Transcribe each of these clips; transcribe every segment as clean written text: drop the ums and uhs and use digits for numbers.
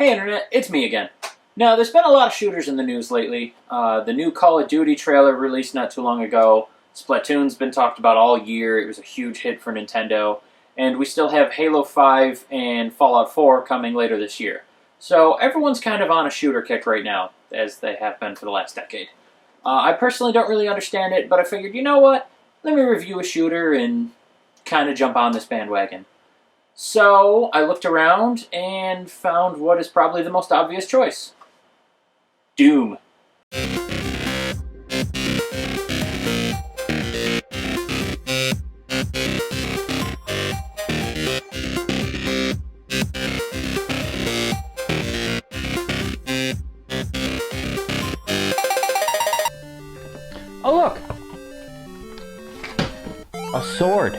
Hey Internet, it's me again. Now, there's been a lot of shooters in the news lately. The new Call of Duty trailer released not too long ago. Splatoon's been talked about all year. It was a huge hit for Nintendo. And we still have Halo 5 and Fallout 4 coming later this year. So everyone's kind of on a shooter kick right now, as they have been for the last decade. I personally don't really understand it, but I figured, you know what? Let me review a shooter and kind of jump on this bandwagon. So I looked around and found what is probably the most obvious choice. Doom. Oh look! A sword.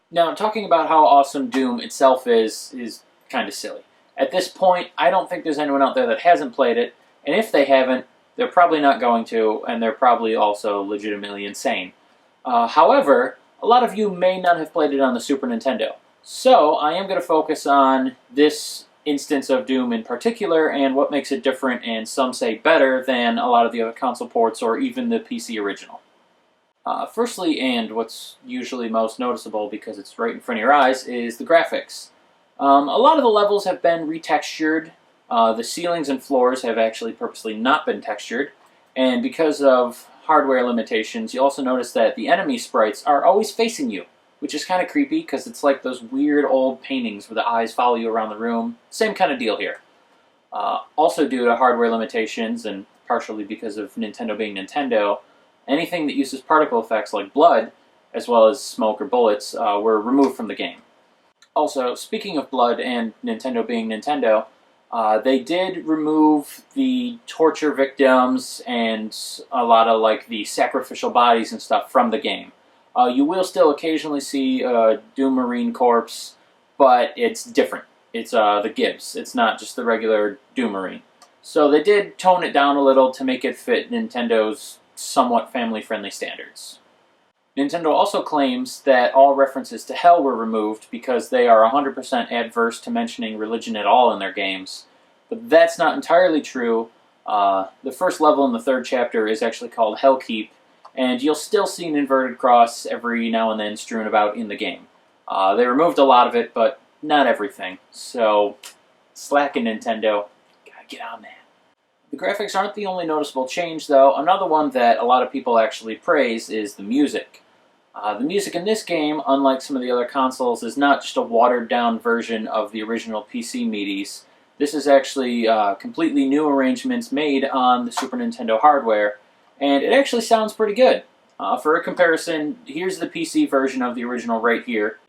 Now, talking about how awesome Doom itself is kind of silly. At this point, I don't think there's anyone out there that hasn't played it, and if they haven't, they're probably not going to, and they're probably also legitimately insane. However, a lot of you may not have played it on the Super Nintendo, so I am going to focus on this instance of Doom in particular, and what makes it different, and some say better, than a lot of the other console ports, or even the PC original. Firstly, and what's usually most noticeable because it's right in front of your eyes, is the graphics. A lot of the levels have been retextured. The ceilings and floors have actually purposely not been textured. And because of hardware limitations, you also notice that the enemy sprites are always facing you, which is kind of creepy because it's like those weird old paintings where the eyes follow you around the room. Same kind of deal here. Also due to hardware limitations, and partially because of Nintendo being Nintendo, anything that uses particle effects like blood, as well as smoke or bullets, were removed from the game. Also, speaking of blood and Nintendo being Nintendo, they did remove the torture victims and a lot of like the sacrificial bodies and stuff from the game. You will still occasionally see a Doom Marine corpse, but it's different. It's the Gibbs. It's not just the regular Doom Marine. So they did tone it down a little to make it fit Nintendo's somewhat family-friendly standards. Nintendo also claims that all references to hell were removed because they are 100% adverse to mentioning religion at all in their games. But that's not entirely true. The first level in the third chapter is actually called Hellkeep, and you'll still see an inverted cross every now and then strewn about in the game. They removed a lot of it, but not everything. So, slacking Nintendo, gotta get on that. The graphics aren't the only noticeable change, though. Another one that a lot of people actually praise is the music. The music in this game, unlike some of the other consoles, is not just a watered-down version of the original PC meaties. This is actually completely new arrangements made on the Super Nintendo hardware, and it actually sounds pretty good. For a comparison, here's the PC version of the original right here.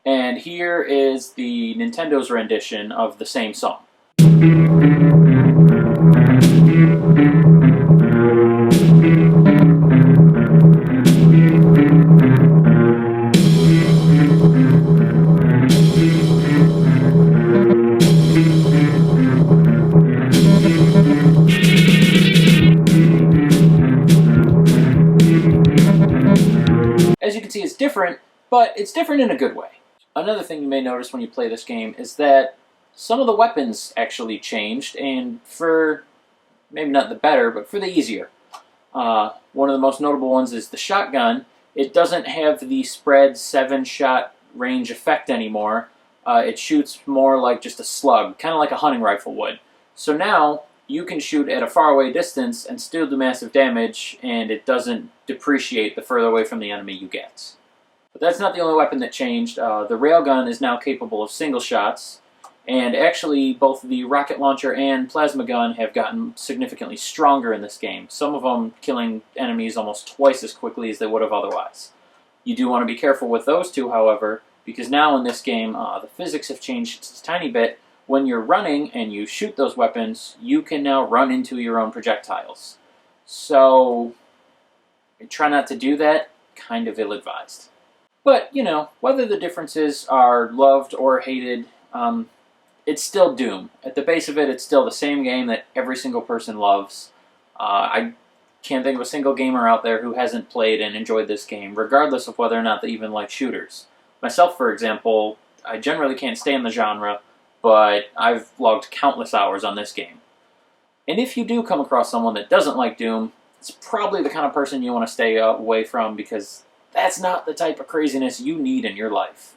And here is the Nintendo's rendition of the same song. As you can see, it's different, but it's different in a good way. Another thing you may notice when you play this game is that some of the weapons actually changed, and for, maybe not the better, but for the easier. One of the most notable ones is the shotgun. It doesn't have the spread 7-shot range effect anymore. It shoots more like just a slug, kind of like a hunting rifle would. So now, you can shoot at a faraway distance and still do massive damage, and it doesn't depreciate the further away from the enemy you get. But that's not the only weapon that changed. The railgun is now capable of single shots, and actually both the rocket launcher and plasma gun have gotten significantly stronger in this game, some of them killing enemies almost twice as quickly as they would have otherwise. You do want to be careful with those two, however, because now in this game the physics have changed just a tiny bit. When you're running and you shoot those weapons, you can now run into your own projectiles. So, try not to do that. Kind of ill-advised. But, you know, whether the differences are loved or hated, it's still Doom. At the base of it, it's still the same game that every single person loves. I can't think of a single gamer out there who hasn't played and enjoyed this game, regardless of whether or not they even like shooters. Myself, for example, I generally can't stand the genre, but I've logged countless hours on this game. And if you do come across someone that doesn't like Doom, it's probably the kind of person you want to stay away from because that's not the type of craziness you need in your life.